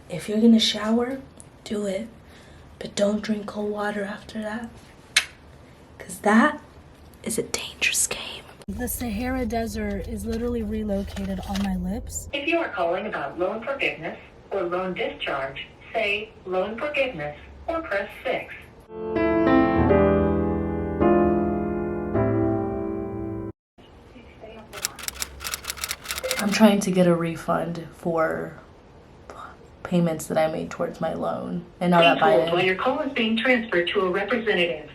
If you're gonna shower, do it. But don't drink cold water after that. Because that is a dangerous game. The Sahara Desert is literally relocated on my lips. If you are calling about loan forgiveness or loan discharge, say loan forgiveness or press 6. I'm trying to get a refund for payments that I made towards my loan. And now that Please hold while your call is being transferred to a representative.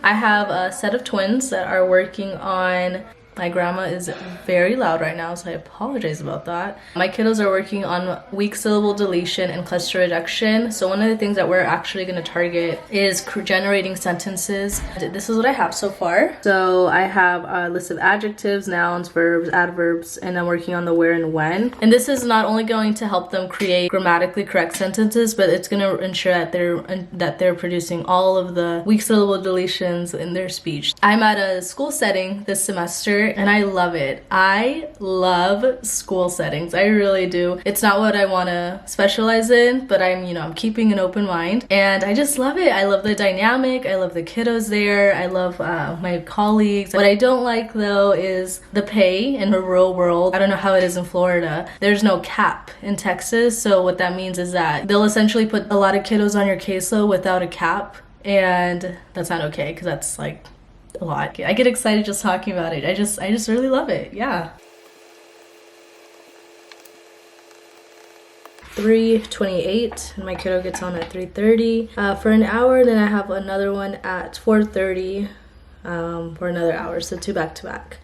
I have a set of twins that are working on. My grandma is very loud right now, so I apologize about that. My kiddos are working on weak syllable deletion and cluster reduction. So one of the things that we're actually going to target is generating sentences. This is what I have so far. So I have a list of adjectives, nouns, verbs, adverbs, and I'm working on the where and when. And this is not only going to help them create grammatically correct sentences, but it's going to ensure that they're producing all of the weak syllable deletions in their speech. I'm at a school setting this semester, and I love it. I love school settings. I really do. It's not what I want to specialize in, but I'm keeping an open mind, and I just love it. I love the dynamic. I love the kiddos there. I love my colleagues. What I don't like though is the pay in the real world. I don't know how it is in Florida. There's no cap in Texas, so what that means is that they'll essentially put a lot of kiddos on your caseload without a cap, and that's not okay because that's like a lot. I get excited just talking about it. I just really love it. Yeah. 3:28 and my kiddo gets on at 3:30 for an hour. Then I have another one at 4:30 for another hour. So 2 back-to-back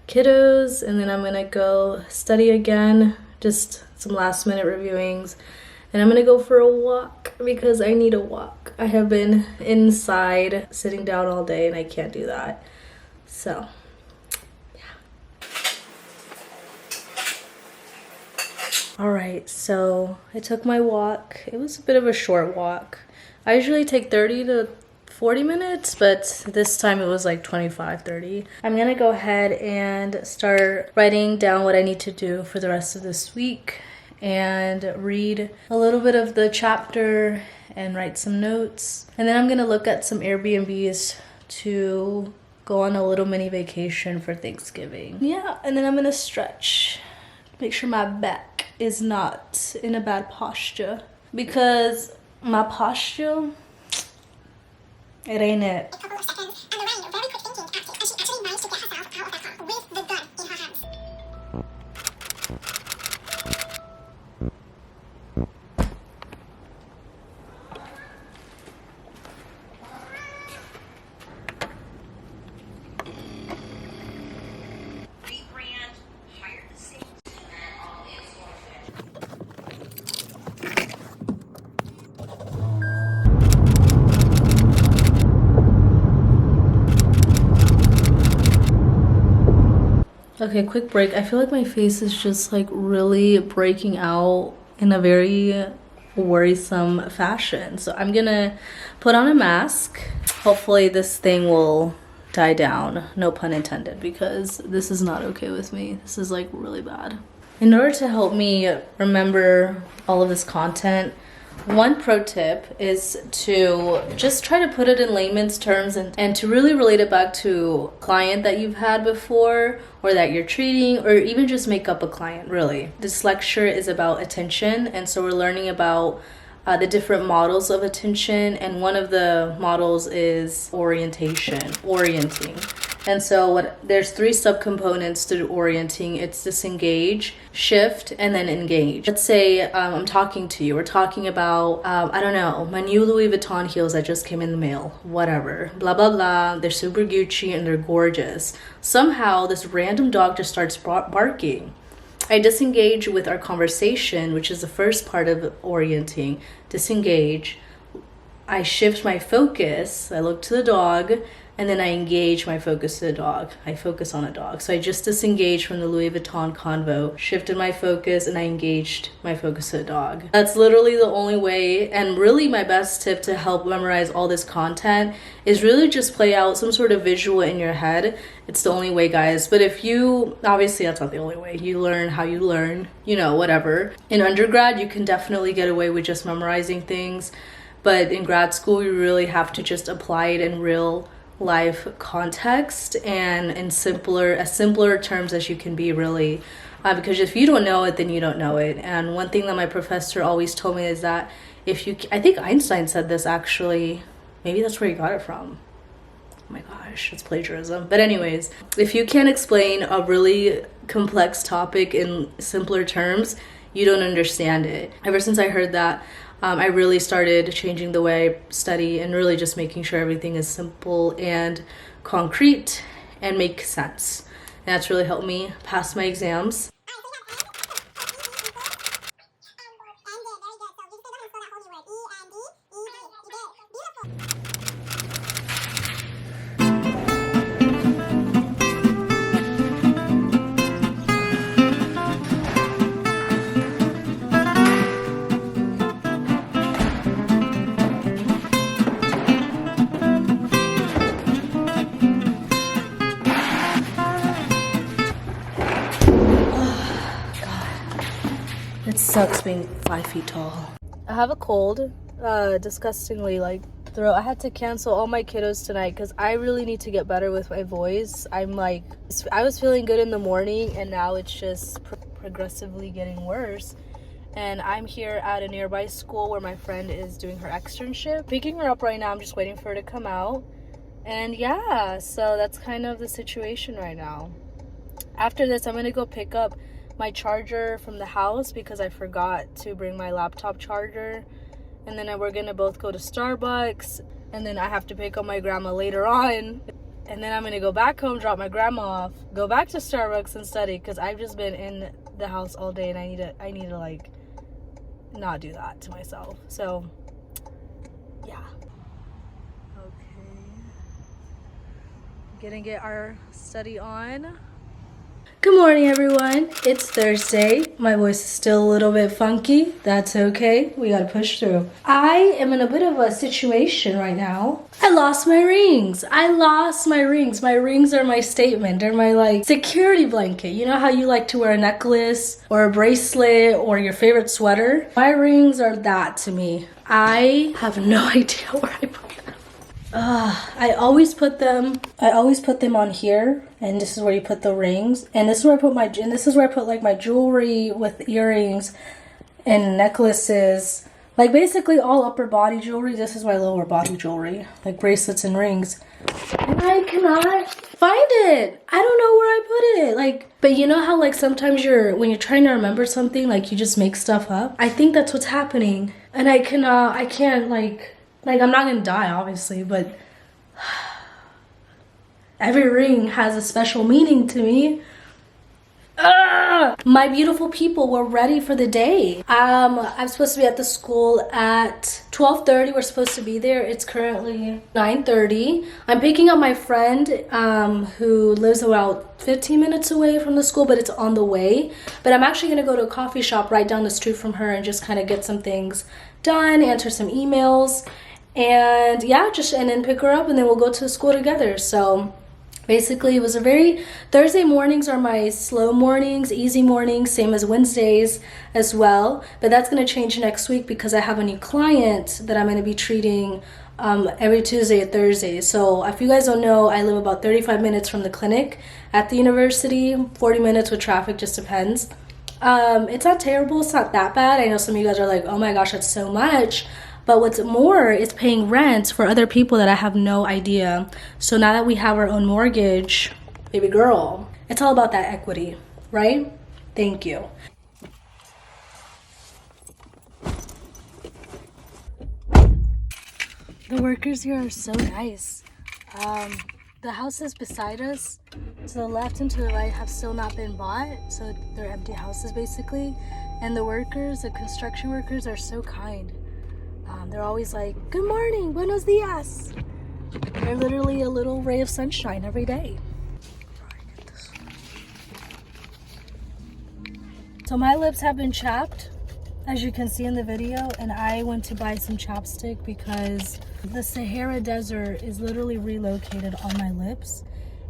kiddos, and then I'm gonna go study again, just some last minute reviewings. And I'm gonna go for a walk because I need a walk. I have been inside sitting down all day and I can't do that. So, yeah. All right, so I took my walk. It was a bit of a short walk. I usually take 30 to 40 minutes, but this time it was like 25, 30. I'm gonna go ahead and start writing down what I need to do for the rest of this week, and read a little bit of the chapter and write some notes. And then I'm gonna look at some Airbnbs to go on a little mini vacation for Thanksgiving. Yeah, and then I'm gonna stretch. Make sure my back is not in a bad posture, because my posture, it ain't it. A couple of seconds, and Lorraine, very quick thinking, actually managed to get herself out of that car with the gun in her hands. Okay, quick break. I feel like my face is just like really breaking out in a very worrisome fashion. So I'm gonna put on a mask. Hopefully this thing will die down, no pun intended, because this is not okay with me. This is like really bad. In order to help me remember all of this content, one pro tip is to just try to put it in layman's terms and to really relate it back to a client that you've had before or that you're treating, or even just make up a client, really. This lecture is about attention, and so we're learning about the different models of attention, and one of the models is orienting. And so there's 3 subcomponents to orienting. It's disengage, shift, and then engage. Let's say I'm talking to you. We're talking about, I don't know, my new Louis Vuitton heels that just came in the mail. Whatever. Blah, blah, blah. They're super Gucci and they're gorgeous. Somehow, this random dog just starts barking. I disengage with our conversation, which is the first part of orienting. Disengage. I shift my focus. I look to the dog. and then I engage my focus to the dog. I focus on a dog. So I just disengaged from the Louis Vuitton convo, shifted my focus, and I engaged my focus to the dog. That's literally the only way, and really my best tip to help memorize all this content is really just play out some sort of visual in your head. It's the only way, guys. But if you, obviously that's not the only way. You learn how you learn, you know, whatever. In undergrad, you can definitely get away with just memorizing things. But in grad school, you really have to just apply it in real life context and in simpler terms as you can be, really. Because if you don't know it, then you don't know it. And one thing that my professor always told me is that if you, I think Einstein said this actually, maybe that's where he got it from. Oh my gosh, it's plagiarism. But anyways, if you can't explain a really complex topic in simpler terms, you don't understand it. Ever since I heard that, I really started changing the way I study and really just making sure everything is simple and concrete and makes sense. And that's really helped me pass my exams. It sucks being 5 feet tall. I have a cold, disgustingly like throat. I had to cancel all my kiddos tonight because I really need to get better with my voice. I was feeling good in the morning and now it's just progressively getting worse. And I'm here at a nearby school where my friend is doing her externship. Picking her up right now, I'm just waiting for her to come out. And yeah, so that's kind of the situation right now. After this, I'm gonna go pick up my charger from the house because I forgot to bring my laptop charger, and then we're gonna both go to Starbucks, and then I have to pick up my grandma later on, and then I'm gonna go back home, drop my grandma off, go back to Starbucks and study because I've just been in the house all day and I need to like not do that to myself. So yeah, okay, gonna get our study on. Good morning, everyone. It's Thursday. My voice is still a little bit funky. That's okay. We gotta push through. I am in a bit of a situation right now. I lost my rings. My rings are my statement. They're my like security blanket. You know how you like to wear a necklace or a bracelet or your favorite sweater? My rings are that to me. I have no idea where I put them. I always put them on here, and this is where you put the rings, and this is where I put like my jewelry with earrings and necklaces, like basically all upper body jewelry. This is my lower body jewelry, like bracelets and rings, and I cannot find it. I don't know where I put it. Like, but you know how like sometimes when you're trying to remember something, like you just make stuff up. I think that's what's happening, and I can't like, I'm not gonna die, obviously, but every ring has a special meaning to me. My beautiful people, we're ready for the day. I'm supposed to be at the school at 12:30. We're supposed to be there. It's currently 9:30. I'm picking up my friend who lives about 15 minutes away from the school, but it's on the way. But I'm actually gonna go to a coffee shop right down the street from her and just kind of get some things done, answer some emails, and yeah, and then pick her up, and then we'll go to school together. So basically, it was Thursday mornings are my slow mornings, easy mornings, same as Wednesdays as well. But that's going to change next week because I have a new client that I'm going to be treating every Tuesday and Thursday. So if you guys don't know, I live about 35 minutes from the clinic at the university, 40 minutes with traffic, just depends. It's not terrible, it's not that bad. I know some of you guys are like, oh my gosh, that's so much. But what's more is paying rent for other people that I have no idea. So now that we have our own mortgage, baby girl, it's all about that equity, right? Thank you. The workers here are so nice. The houses beside us, to the left and to the right, have still not been bought. So they're empty houses basically. And the workers, the construction workers, are so kind. They're always like, good morning, buenos dias. They're literally a little ray of sunshine every day. So my lips have been chapped, as you can see in the video, and I went to buy some chapstick because the Sahara Desert is literally relocated on my lips.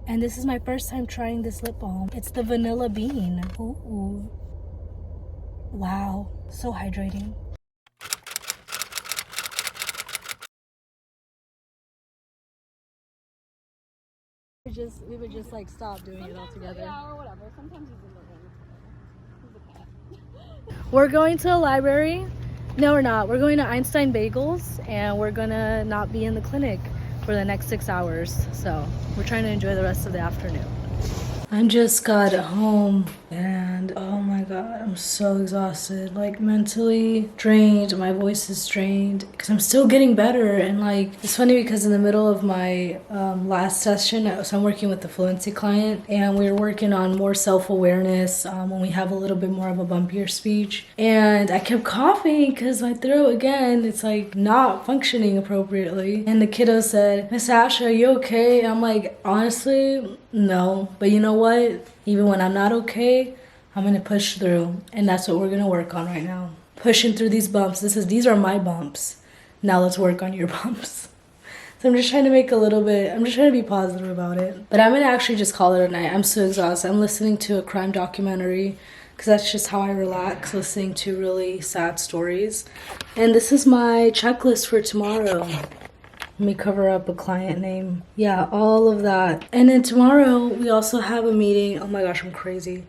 And this is my first time trying this lip balm. It's the vanilla bean. Ooh. Wow, so hydrating. We would just like stop doing it all together. Yeah, or whatever. Sometimes he's in the room. He's a cat. We're going to a library. No, we're not. We're going to Einstein Bagels, and we're gonna not be in the clinic for the next 6 hours. So we're trying to enjoy the rest of the afternoon. I just got home and oh my god, I'm so exhausted, like mentally drained. My voice is drained because I'm still getting better. And like, it's funny because in the middle of my last session, so I'm working with the fluency client, and we were working on more self-awareness when we have a little bit more of a bumpier speech. And I kept coughing because my throat, again, it's like not functioning appropriately. And the kiddo said, "Miss Asha, are you okay?" And I'm like, honestly, no. But you know what? Even when I'm not okay, I'm gonna push through. And that's what we're gonna work on right now. Pushing through these bumps. These are my bumps. Now let's work on your bumps. So I'm just trying to make I'm just trying to be positive about it. But I'm gonna actually just call it a night. I'm so exhausted. I'm listening to a crime documentary because that's just how I relax, listening to really sad stories. And this is my checklist for tomorrow. Let me cover up a client name. Yeah, all of that. And then tomorrow we also have a meeting. Oh my gosh, I'm crazy.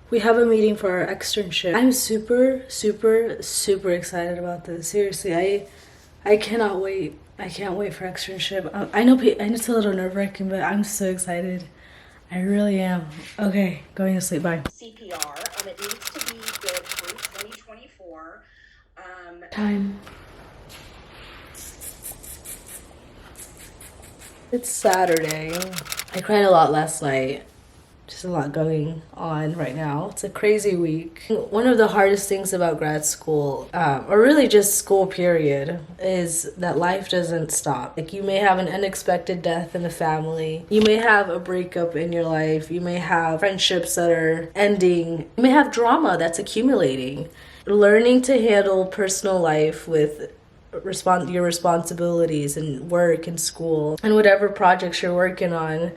We have a meeting for our externship. I'm super, super, super excited about this. Seriously, I cannot wait. I can't wait for externship. I know it's a little nerve-wracking, but I'm so excited. I really am. Okay, going to sleep. Bye. CPR. It needs to be good through 2024. Time. It's Saturday. I cried a lot last night. Just a lot going on right now. It's a crazy week. One of the hardest things about grad school, or really just school period, is that life doesn't stop. Like, you may have an unexpected death in the family. You may have a breakup in your life. You may have friendships that are ending. You may have drama that's accumulating. Learning to handle personal life with your responsibilities and work and school and whatever projects you're working on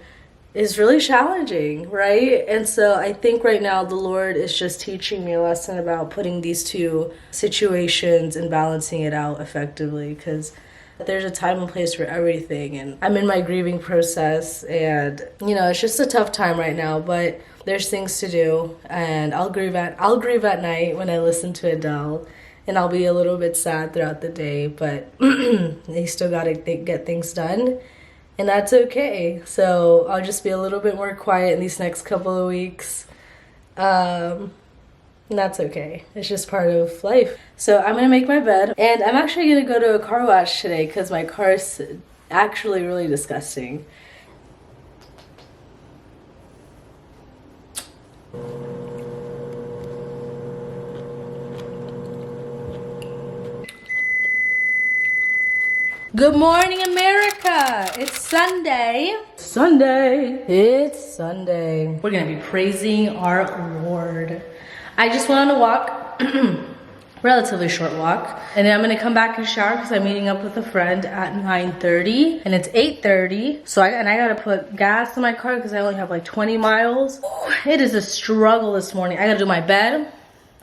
is really challenging, right? And so I think right now the Lord is just teaching me a lesson about putting these two situations and balancing it out effectively, because there's a time and place for everything. And I'm in my grieving process, and you know, it's just a tough time right now, but there's things to do. And I'll grieve at night when I listen to Adele. And I'll be a little bit sad throughout the day, but you still gotta get things done, and that's okay. So I'll just be a little bit more quiet in these next couple of weeks. And that's okay. It's just part of life. So I'm gonna make my bed, and I'm actually gonna go to a car wash today because my car is actually really disgusting. Good morning, America. It's Sunday. It's Sunday. We're gonna be praising our Lord. I just went on a walk, relatively short walk, and then I'm gonna come back and shower because I'm meeting up with a friend at 9:30, and it's 8:30. So I gotta put gas in my car because I only have like 20 miles. It is a struggle this morning. I gotta do my bed.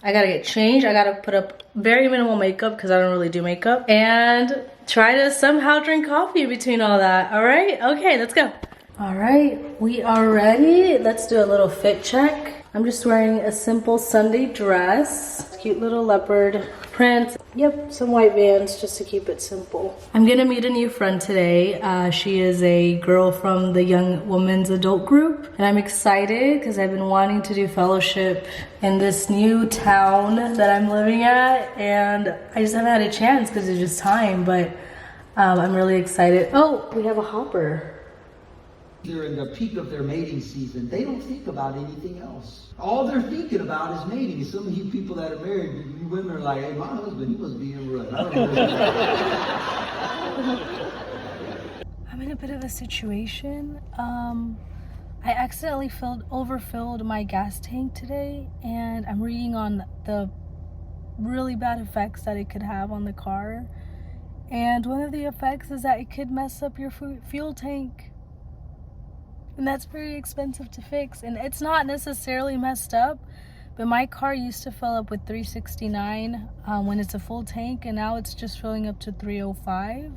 I gotta get changed. I gotta put up very minimal makeup because I don't really do makeup, and try to somehow drink coffee between all that. All right? Okay, let's go. All right, we are ready. Let's do a little fit check. I'm just wearing a simple Sunday dress. Cute little leopard print. Yep, some white Vans just to keep it simple. I'm gonna meet a new friend today. She is a girl from the Young Women's Adult Group, and I'm excited because I've been wanting to do fellowship in this new town that I'm living at, and I just haven't had a chance because it's just time, but I'm really excited. Oh, we have a hopper. They're in the peak of their mating season. They don't think about anything else. All they're thinking about is mating. Some of you people that are married, you women are like, hey, my husband, he must be in rut. I don't know. I'm in a bit of a situation. I accidentally overfilled my gas tank today, and I'm reading on the really bad effects that it could have on the car. And one of the effects is that it could mess up your fuel tank. And that's very expensive to fix. And it's not necessarily messed up, but my car used to fill up with 369 when it's a full tank, and now it's just filling up to 305.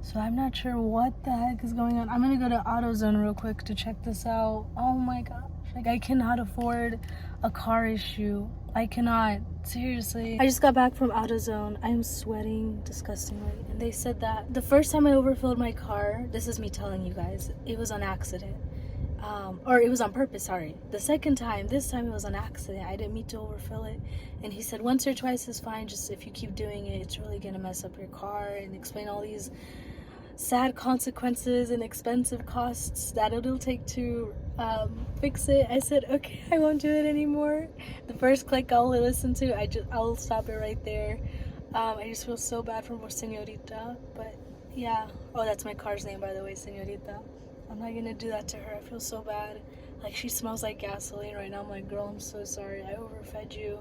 So I'm not sure what the heck is going on. I'm gonna go to AutoZone real quick to check this out. Oh my gosh, like I cannot afford a car issue. I cannot, seriously. I just got back from AutoZone. I am sweating disgustingly. And they said that the first time I overfilled my car, this is me telling you guys, it was on accident. Or it was on purpose, sorry. The second time, this time it was on accident. I didn't mean to overfill it. And he said once or twice is fine, just if you keep doing it, it's really gonna mess up your car, and explain all these sad consequences and expensive costs that it'll take to fix it. I said, okay, I won't do it anymore. The first click I'll listen to, I'll stop it right there. I just feel so bad for Señorita, but yeah. Oh, that's my car's name, by the way, Señorita. I'm not gonna do that to her. I feel so bad. Like, she smells like gasoline right now. I'm like, girl, I'm so sorry. I overfed you.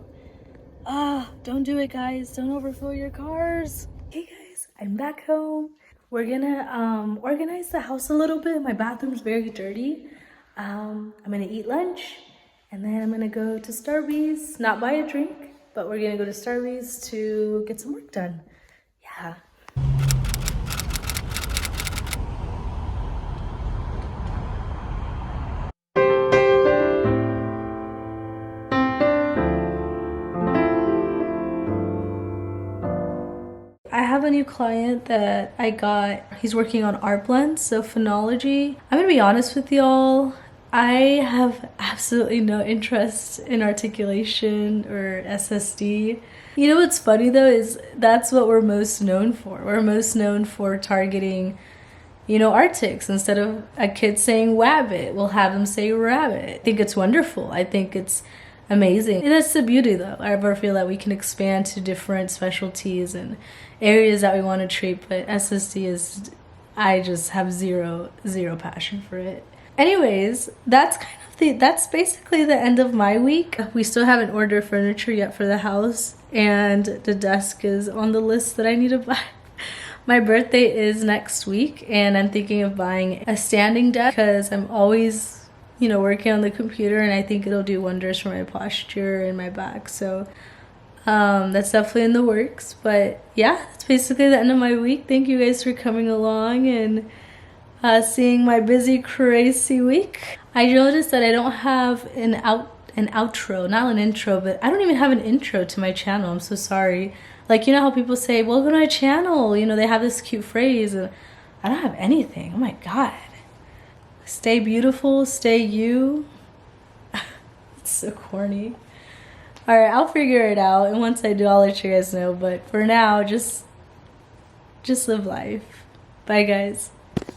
Don't do it, guys. Don't overfill your cars. Hey guys, I'm back home. We're gonna organize the house a little bit. My bathroom's very dirty. I'm gonna eat lunch, and then I'm gonna go to Starbucks, not buy a drink, but we're gonna go to Starbucks to get some work done. Yeah. I have a new client that I got. He's working on art blends, so phonology. I'm gonna be honest with y'all. I have absolutely no interest in articulation or SSD. You know what's funny though is that's what we're most known for. We're most known for targeting, you know, artics. Instead of a kid saying wabbit, we'll have them say rabbit. I think it's wonderful. I think it's amazing. And that's the beauty though. I ever feel that we can expand to different specialties and areas that we want to treat, but SSD is, I just have zero passion for it. Anyways, that's basically the end of my week. We still haven't ordered furniture yet for the house, and the desk is on the list that I need to buy. My birthday is next week, and I'm thinking of buying a standing desk because I'm always, you know, working on the computer, and I think it'll do wonders for my posture and my back. So that's definitely in the works. But yeah, that's basically the end of my week. Thank you guys for coming along and seeing my busy, crazy week. I noticed that I don't have an outro, not an intro, but I don't even have an intro to my channel. I'm so sorry. Like, you know how people say, welcome to my channel, you know, they have this cute phrase, and I don't have anything. Oh my god. Stay beautiful, stay you. It's so corny. Alright, I'll figure it out, and once I do, I'll let you guys know. But for now, just live life. Bye, guys.